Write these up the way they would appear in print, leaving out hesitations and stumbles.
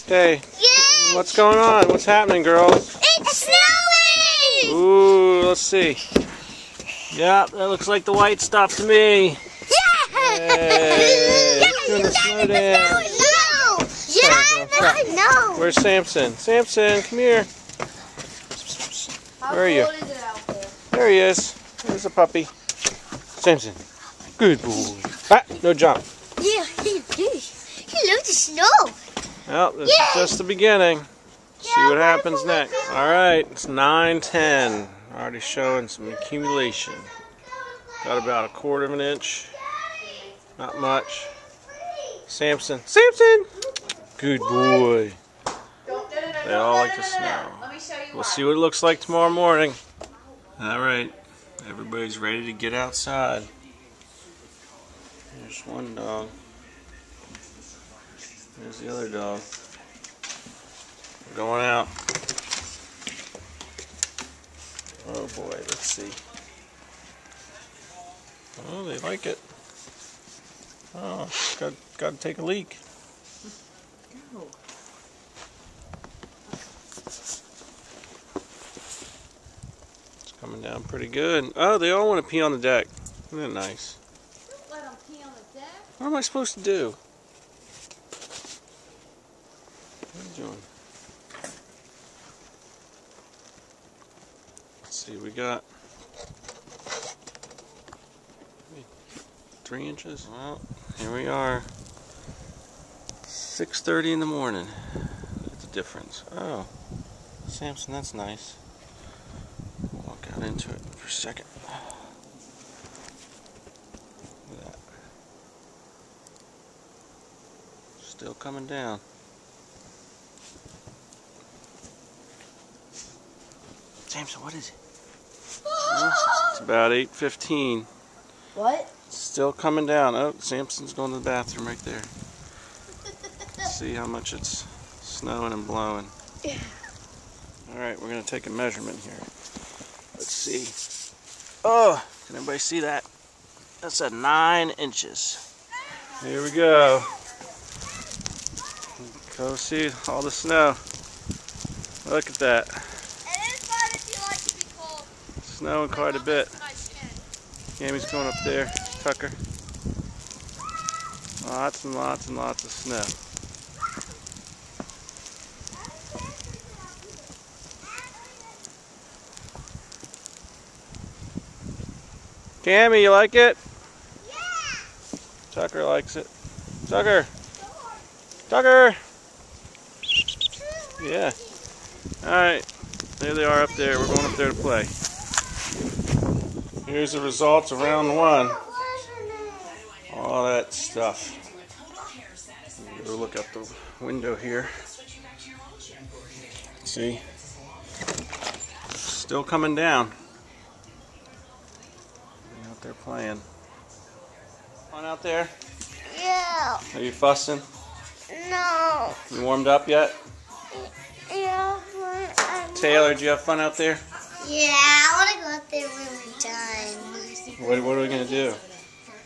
Hey, Yay! what's going on? What's happening, girls? It's snowing! Ooh, let's see. Yeah, that looks like the white stuff to me. Yeah! Hey, it's doing the snow dance. No! Where's Samson? Samson, come here. Where are you? How cold is it out there? There he is. There's a puppy. Samson. Good boy. Ah, no jump. Yeah, he loves the snow. Well, this is just the beginning. See what happens next. Alright, it's 9:10. Already showing some accumulation. Got about 1/4 of an inch. Not much. Samson. Samson! Good boy. They all like the snow. We'll see what it looks like tomorrow morning. Alright, everybody's ready to get outside. There's one dog. There's the other dog. We're going out. Oh boy, let's see. Oh, they like it. Oh, got to take a leak. Go. It's coming down pretty good. Oh, they all want to pee on the deck. Isn't that nice? Let them pee on the deck? What am I supposed to do? What are you doing? Let's see, we got 3 inches. Well, here we are. 6:30 in the morning. That's the difference. Oh, Samson, that's nice. Walk out into it for a second. Look at that. Still coming down. Samson, what is it? It's about 8:15. What? Still coming down. Oh, Samson's going to the bathroom right there. See how much it's snowing and blowing. Yeah. Alright, we're going to take a measurement here. Let's see. Oh, can everybody see that? That's at 9 inches. Here we go. Go see all the snow. Look at that. It is fun if you like to be cold. Snowing quite a bit. My skin. Amy's going up there. Tucker. Lots and lots and lots of snow. Cammy, you like it? Yeah! Tucker likes it. Tucker! Tucker! Yeah. Alright. There they are up there. We're going up there to play. Here's the results of round 1. All that stuff. Go look out the window here. See? Still coming down. They're out there playing. Fun out there? Yeah. Are you fussing? No. You warmed up yet? Yeah. Taylor, did you have fun out there? Yeah, I want to go out there when we're done. What are we going to do?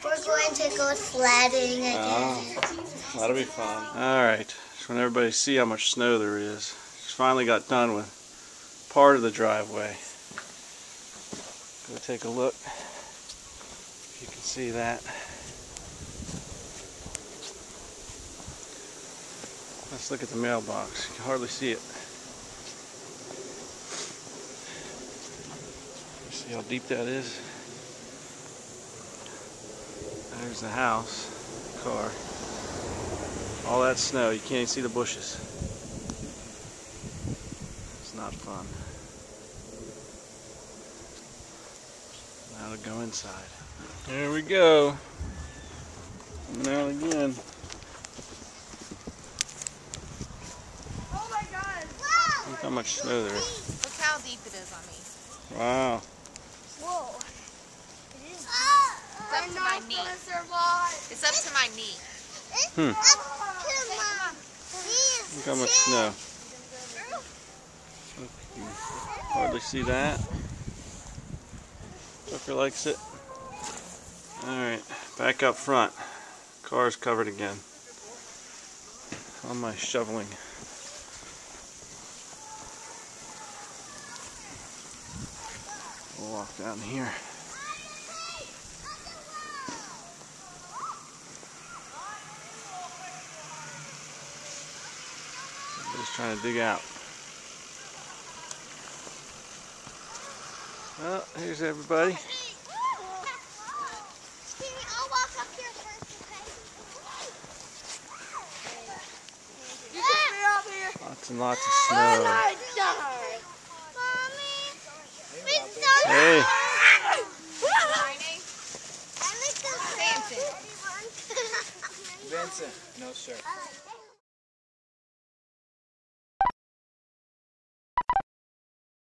We're going to go sledding again. Oh, that'll be fun. Alright, just want everybody to see how much snow there is. Just finally got done with part of the driveway. Go take a look. If you can see that. Let's look at the mailbox. You can hardly see it. See how deep that is? There's the house, the car. All that snow, you can't even see the bushes. It's not fun. Now to go inside. There we go. Coming out again. Oh my god. Look how much snow there is. Look how deep it is on me. Wow. Whoa. It's up to my knee. It's up to my knee. Look how much snow. Hardly see that. Tucker likes it. Alright, back up front. Car's covered again. On my shoveling. We'll walk down here. Just trying to dig out. Well, here's everybody. I'll walk up here first, okay? You can be up here. Lots and lots of snow. Hey. Vincent. No, sir.